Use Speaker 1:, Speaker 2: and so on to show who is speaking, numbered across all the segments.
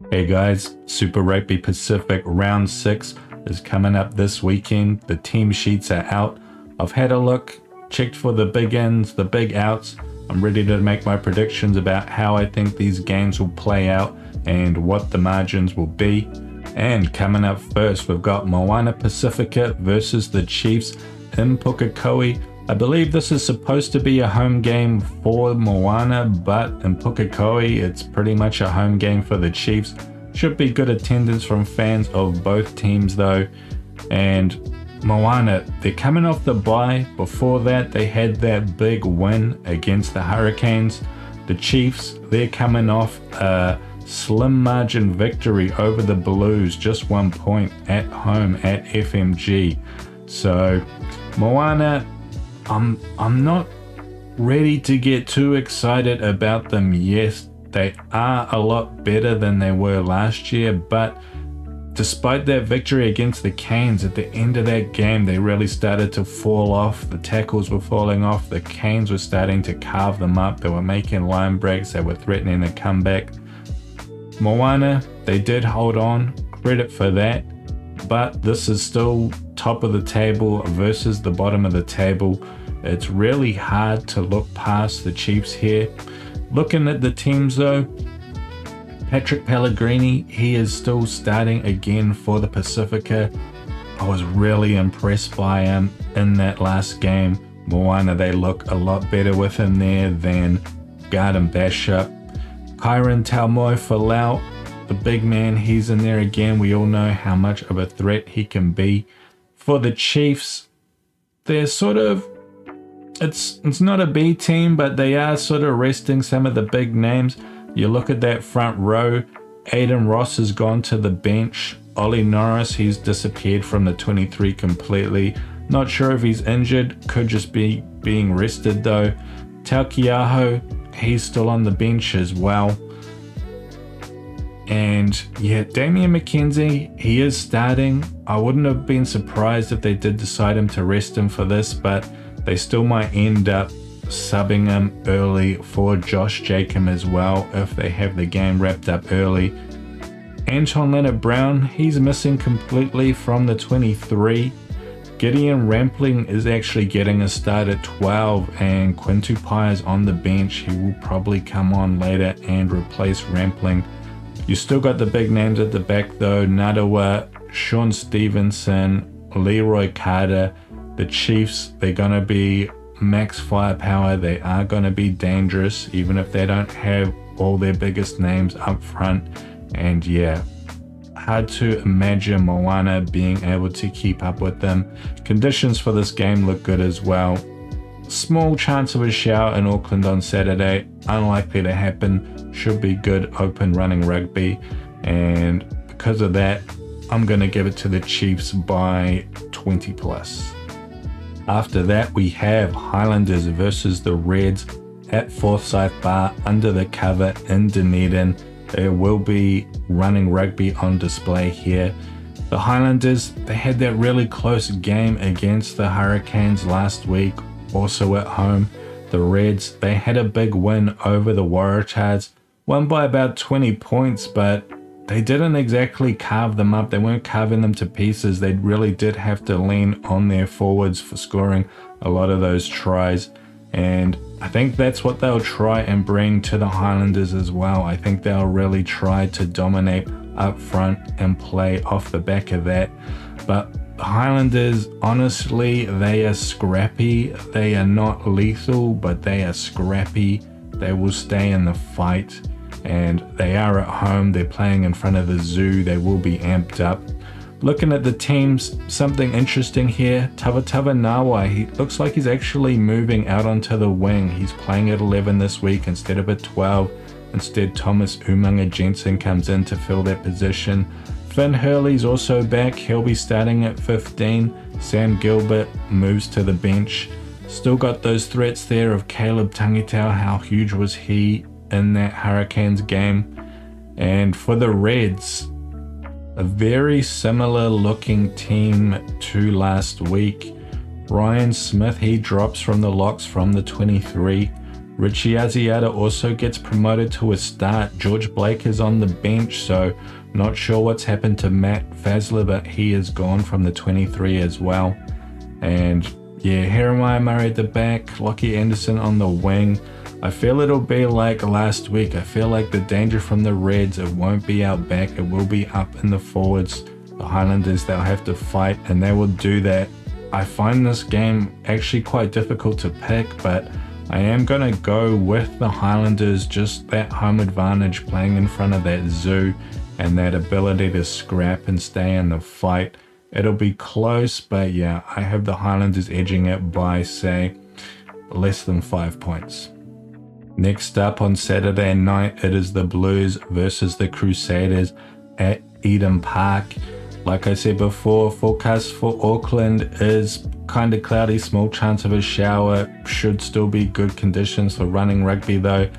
Speaker 1: Hey guys, Super Rugby Pacific Round 6 is coming up this weekend. The team sheets are out. I've had a look, checked for the big ins, the big outs. I'm ready to make my predictions about how I think these games will play out and what the margins will be. And coming up first, we've got Moana Pacifica versus the Chiefs in Pukekohe. I believe this is supposed to be a home game for Moana, but in Pukekohe, it's pretty much a home game for the Chiefs. Should be good attendance from fans of both teams though. And Moana, they're coming off the bye. Before that, they had that big win against the Hurricanes. The Chiefs, they're coming off a slim margin victory over the Blues, just 1 point at home at FMG. So Moana, I'm not ready to get too excited about them. Yes, they are a lot better than they were last year, but despite that victory against the Canes, at the end of that game, they really started to fall off. The tackles were falling off. The Canes were starting to carve them up. They were making line breaks. They were threatening a comeback. Moana, they did hold on. Credit for that. But this is still top of the table versus the bottom of the table. It's really hard to look past the Chiefs here. Looking at the teams though, Patrick Pellegrini, he is still starting again for the Pacifica. I was really impressed by him in that last game. Moana, they look a lot better with him there than Garden Bishop. Kyron Taumoi Falau, the big man, he's in there again. We all know how much of a threat he can be. For the Chiefs, they're sort of, it's not a B team, but they are sort of resting some of the big names. You look at that front row, Aiden Ross has gone to the bench. Ollie Norris, he's disappeared from the 23 completely. Not sure if he's injured, could just be being rested though. Taukiaho, he's still on the bench as well. And yeah, Damian McKenzie, he is starting. I wouldn't have been surprised if they did decide him to rest him for this, but they still might end up subbing him early for Josh Jacob as well if they have the game wrapped up early. Anton Leonard-Brown, he's missing completely from the 23. Gideon Rampling is actually getting a start at 12, and Quintu Pai is on the bench. He will probably come on later and replace Rampling. You still got the big names at the back though, Nadawa, Sean Stevenson, Leroy Carter. The Chiefs, they're going to be max firepower. They are going to be dangerous, even if they don't have all their biggest names up front. And yeah, hard to imagine Moana being able to keep up with them. Conditions for this game look good as well. Small chance of a shower in Auckland on Saturday, unlikely to happen. Should be good open running rugby, and because of that, I'm going to give it to the Chiefs by 20 plus. After that, we have Highlanders versus the Reds at Forsyth Bar under the cover in Dunedin. There will be running rugby on display here. The Highlanders, they had that really close game against the Hurricanes last week, also at home. The Reds, they had a big win over the Waratahs, won by about 20 points, but they didn't exactly carve them up. They weren't carving them to pieces. They really did have to lean on their forwards for scoring a lot of those tries. And I think that's what they'll try and bring to the Highlanders as well. I think they'll really try to dominate up front and play off the back of that. But the Highlanders, honestly, they are scrappy. They are not lethal, but they are scrappy. They will stay in the fight. And they are at home, they're playing in front of the zoo, they will be amped up. Looking at the teams, something interesting here, Tavatava Nawai, he looks like he's actually moving out onto the wing. He's playing at 11 this week instead of at 12. Instead, Thomas Umanga Jensen comes in to fill that position. Finn Hurley's also back, he'll be starting at 15. Sam Gilbert moves to the bench. Still got those threats there of Caleb Tangitau, how huge was he in that Hurricanes game. And for the Reds, a very similar looking team to last week. Ryan Smith, he drops from the locks from the 23. Richie Asiata also gets promoted to a start. George Blake is on the bench, so not sure what's happened to Matt Fazler, but he is gone from the 23 as well. And yeah, Jeremiah Murray at the back, Lockie Anderson on the wing. I feel it'll be like last week. I feel like the danger from the Reds, it won't be out back, it will be up in the forwards. The Highlanders, they'll have to fight, and they will do that. I find this game actually quite difficult to pick, but I am going to go with the Highlanders, just that home advantage, playing in front of that zoo and that ability to scrap and stay in the fight. It'll be close, but yeah, I have the Highlanders edging it by, say, less than 5 points. Next up on Saturday night, it is the Blues versus the Crusaders at Eden Park. Like I said before, forecast for Auckland is kind of cloudy, small chance of a shower. Should still be good conditions for running rugby though.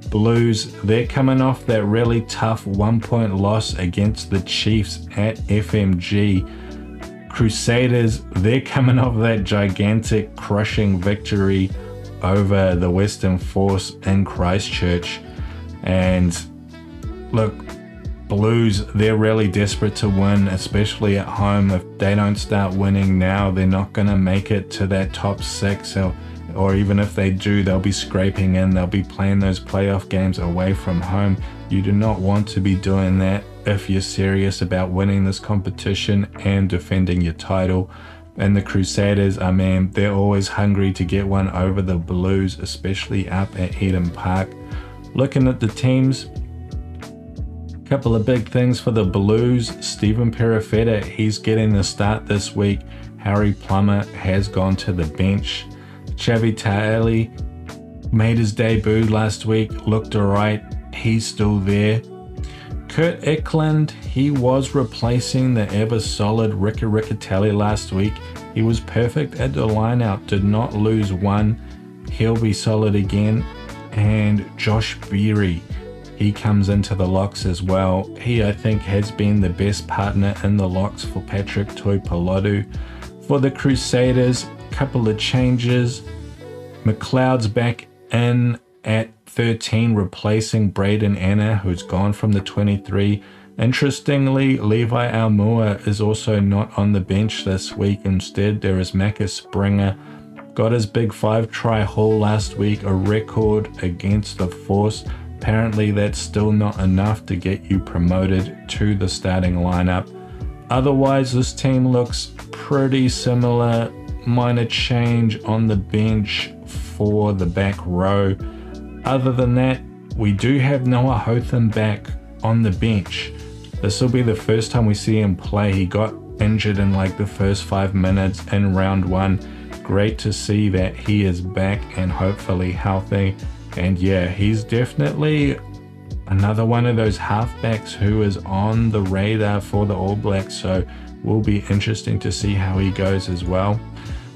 Speaker 1: Blues, they're coming off that really tough 1-point loss against the Chiefs at FMG. Crusaders, they're coming off that gigantic crushing victory over the Western Force in Christchurch. And look, Blues, they're really desperate to win, especially at home. If they don't start winning now, they're not going to make it to that top 6, or even if they do, they'll be scraping in. They'll be playing those playoff games away from home. You do not want to be doing that if you're serious about winning this competition and defending your title. And the Crusaders, I mean, they're always hungry to get one over the Blues, especially up at Eden Park. Looking at the teams, couple of big things for the Blues. Stephen Perifetta, he's getting the start this week. Harry Plummer has gone to the bench. Chavi Ta'ali made his debut last week, looked alright, he's still there. Kurt Eklund, he was replacing the ever solid Rika Riccatelli last week. He was perfect at the lineout, did not lose one. He'll be solid again. And Josh Beery, he comes into the locks as well. He, I think, has been the best partner in the locks for Patrick Tuipulotu. For the Crusaders, couple of changes. McLeod's back in at 13, replacing Braden Anna, who's gone from the 23. Interestingly, Levi Aumua is also not on the bench this week. Instead, there is Macca Springer. Got his big 5-try haul last week, a record against the Force. Apparently that's still not enough to get you promoted to the starting lineup. Otherwise, this team looks pretty similar. Minor change on the bench for the back row. Other than that, we do have Noah Hotham back on the bench. This will be the first time we see him play. He got injured in like the first 5 minutes in round 1. Great to see that he is back and hopefully healthy. And yeah, he's definitely another one of those halfbacks who is on the radar for the All Blacks, so will be interesting to see how he goes as well.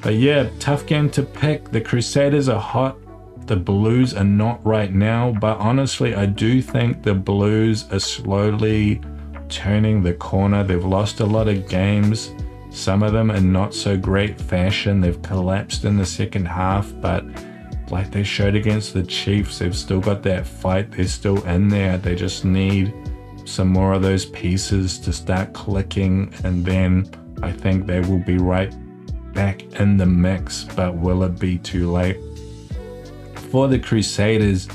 Speaker 1: But yeah, tough game to pick. The Crusaders are hot, the Blues are not right now, but honestly, I do think the Blues are slowly turning the corner. They've lost a lot of games, some of them in not so great fashion. They've collapsed in the second half, but like they showed against the Chiefs, they've still got that fight. They're still in there. They just need some more of those pieces to start clicking, and then I think they will be right back in the mix. But will it be too late? For the Crusaders,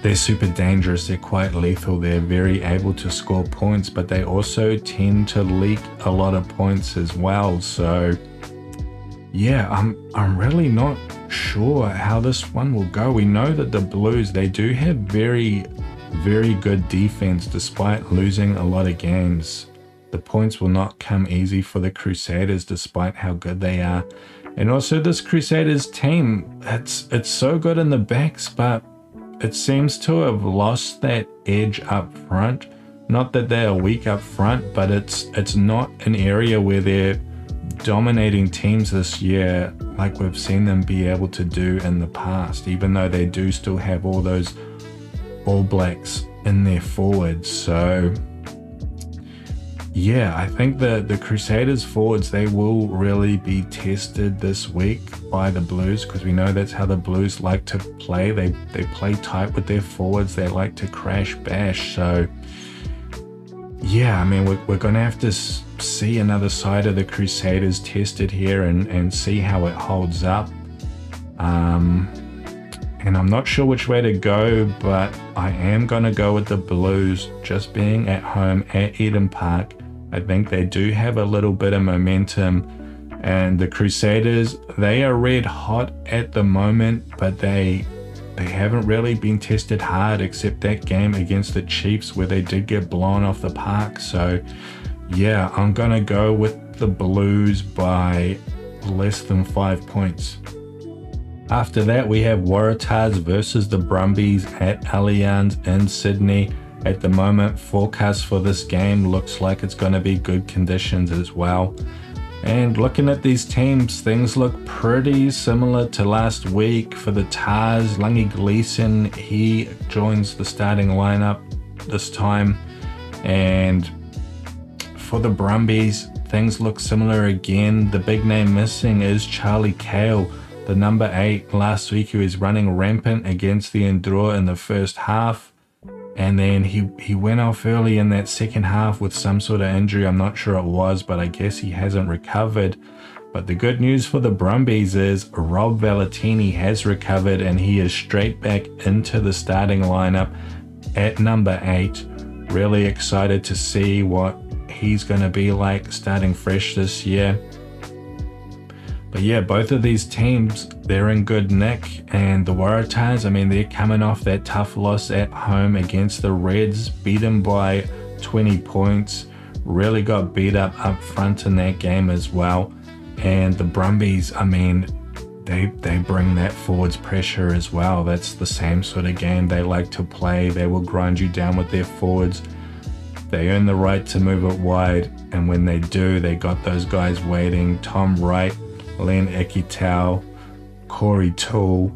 Speaker 1: they're super dangerous. They're quite lethal. They're very able to score points, but they also tend to leak a lot of points as well. So yeah, I'm really not sure how this one will go. We know that the Blues, they do have very, very good defense despite losing a lot of games. The points will not come easy for the Crusaders despite how good they are. And also this Crusaders team, it's so good in the backs, but it seems to have lost that edge up front. Not that they are weak up front, but it's not an area where they're dominating teams this year like we've seen them be able to do in the past, even though they do still have all those All Blacks in their forwards. So yeah, I think the Crusaders forwards, they will really be tested this week by the Blues, because we know that's how the Blues like to play. They play tight with their forwards. They like to crash bash. So yeah, I mean, we're going to have to see another side of the Crusaders tested here and see how it holds up. And I'm not sure which way to go, but I am going to go with the Blues, just being at home at Eden Park. I think they do have a little bit of momentum, and the Crusaders, they are red hot at the moment, but they haven't really been tested hard except that game against the Chiefs where they did get blown off the park. So yeah, I'm going to go with the Blues by less than 5 points. After that, we have Waratahs versus the Brumbies at Allianz in Sydney. At the moment, forecast for this game looks like it's going to be good conditions as well. And looking at these teams, things look pretty similar to last week. For the Tars, Lungi Gleeson, he joins the starting lineup this time. And for the Brumbies, things look similar again. The big name missing is Charlie Cale, the number 8 last week, who is running rampant against the Endure in the first half. And then he went off early in that second half with some sort of injury. I'm not sure it was, but I guess he hasn't recovered. But the good news for the Brumbies is Rob Valentini has recovered, and he is straight back into the starting lineup at number 8. Really excited to see what he's going to be like starting fresh this year. But yeah, both of these teams, they're in good nick. And the Waratahs, I mean, they're coming off that tough loss at home against the Reds, beat them by 20 points. Really got beat up front in that game as well. And the Brumbies, I mean, they bring that forwards pressure as well. That's the same sort of game they like to play. They will grind you down with their forwards. They earn the right to move it wide. And when they do, they got those guys waiting. Tom Wright, Len Ekitau, Corey Toole,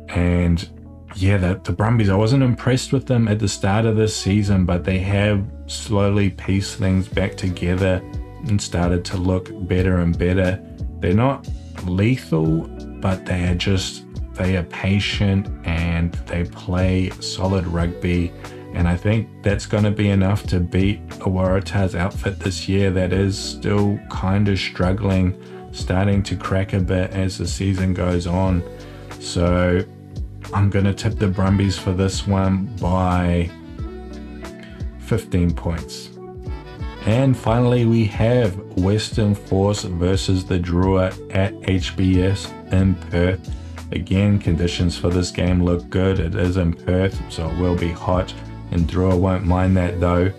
Speaker 1: and yeah, the Brumbies, I wasn't impressed with them at the start of this season, but they have slowly pieced things back together and started to look better and better. They're not lethal, but they are patient and they play solid rugby. And I think that's going to be enough to beat a Waratahs outfit this year that is still kind of struggling, starting to crack a bit as the season goes on. So I'm going to tip the Brumbies for this one by 15 points. And finally, we have Western Force versus the Drua at HBS in Perth. Again, conditions for this game look good. It is in Perth, so it will be hot, and Drua won't mind that though.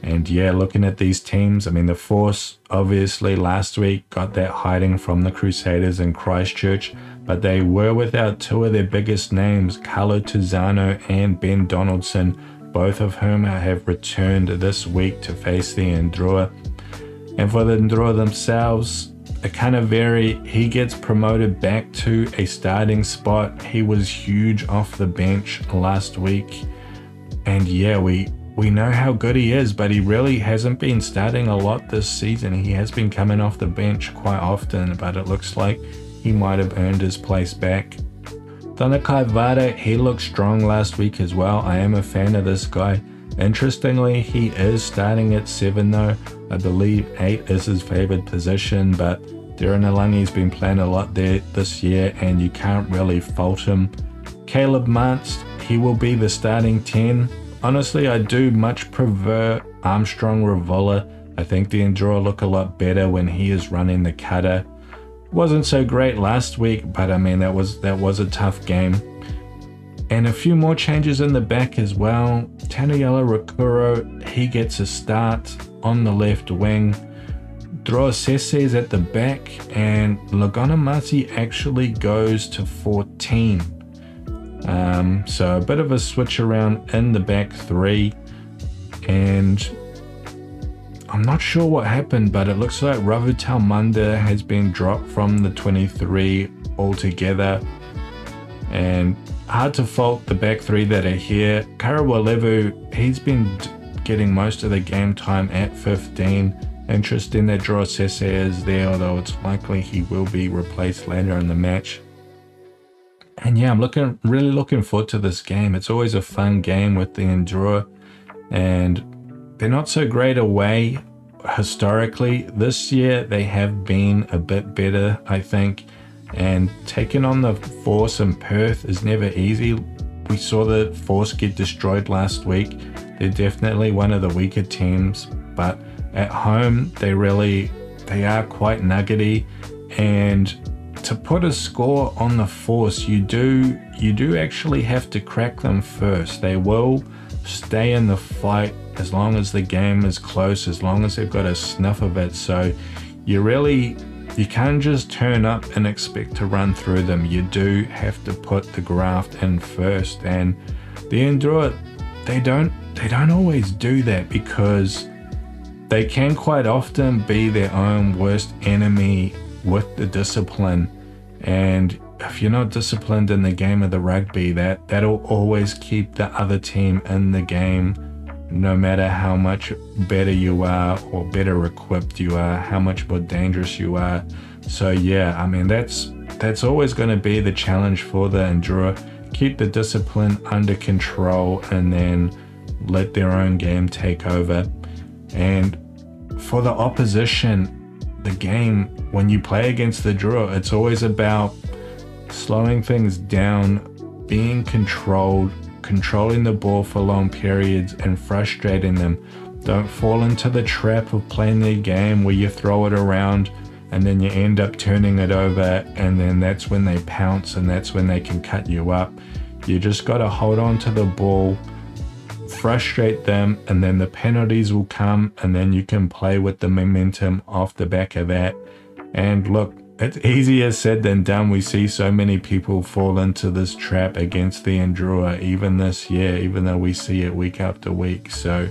Speaker 1: And yeah, looking at these teams, I mean, the Force obviously last week got that hiding from the Crusaders in Christchurch, but they were without 2 of their biggest names, Carlo Tuzano and Ben Donaldson, both of whom have returned this week to face the Ndrua. And for the Ndrua themselves, Akanaveri, he gets promoted back to a starting spot. He was huge off the bench last week. And yeah, we know how good he is, but he really hasn't been starting a lot this season. He has been coming off the bench quite often, but it looks like he might have earned his place back. Tanakai Vada, he looked strong last week as well. I am a fan of this guy. Interestingly, he is starting at 7 though. I believe 8 is his favored position, but Darren Alangi's been playing a lot there this year and you can't really fault him. Caleb Mance, he will be the starting 10. Honestly, I do much prefer Armstrong Ravola. I think the Enduro look a lot better when he is running the cutter. Wasn't so great last week, but I mean, that was a tough game. And a few more changes in the back as well. Tanuyala Rakuro, he gets a start on the left wing. Droa Sese is at the back, and Lagona Mati actually goes to 14. So a bit of a switch around in the back 3, and I'm not sure what happened, but it looks like Ravutal Munda has been dropped from the 23 altogether, and hard to fault the back 3 that are here. Karawalevu, he's been getting most of the game time at 15. Interesting that Draw Sese is there, although it's likely he will be replaced later in the match. And yeah, I'm really looking forward to this game. It's always a fun game with the Endura, and they're not so great away historically. This year they have been a bit better, I think, and taking on the Force in Perth is never easy. We saw the Force get destroyed last week. They're definitely one of the weaker teams, but at home they are quite nuggety, and to put a score on the Force, you do actually have to crack them first. They will stay in the fight as long as the game is close, as long as they've got a snuff of it. So you can't just turn up and expect to run through them. You do have to put the graft in first, and the Endura, they don't always do that, because they can quite often be their own worst enemy with the discipline. And if you're not disciplined in the game of the rugby, that'll always keep the other team in the game, no matter how much better you are or better equipped you are, how much more dangerous you are. So yeah, I mean, that's always going to be the challenge for the Endura. Keep the discipline under control and then let their own game take over. And for the opposition, the game, when you play against the Endura, it's always about slowing things down, being controlled, controlling the ball for long periods and frustrating them. Don't fall into the trap of playing their game where you throw it around and then you end up turning it over, and then that's when they pounce and that's when they can cut you up. You just got to hold on to the ball, frustrate them, and then the penalties will come, and then you can play with the momentum off the back of that. And look, it's easier said than done. We see so many people fall into this trap against the Endura, even this year, even though we see it week after week. So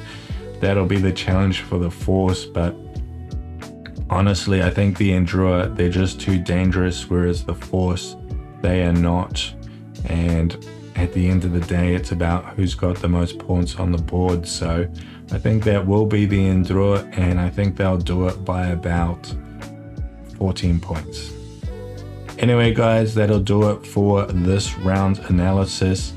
Speaker 1: that'll be the challenge for the Force. But honestly, I think the Endura, they're just too dangerous, whereas the Force, they are not. And at the end of the day, it's about who's got the most points on the board. So I think that will be the Endura, and I think they'll do it by about 14 points. Anyway, guys, that'll do it for this round analysis.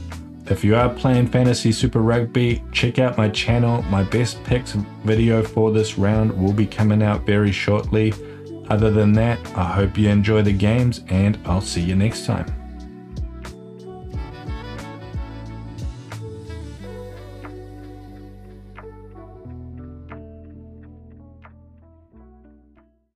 Speaker 1: If you are playing Fantasy Super Rugby, check out my channel. My best picks video for this round will be coming out very shortly. Other than that, I hope you enjoy the games, and I'll see you next time.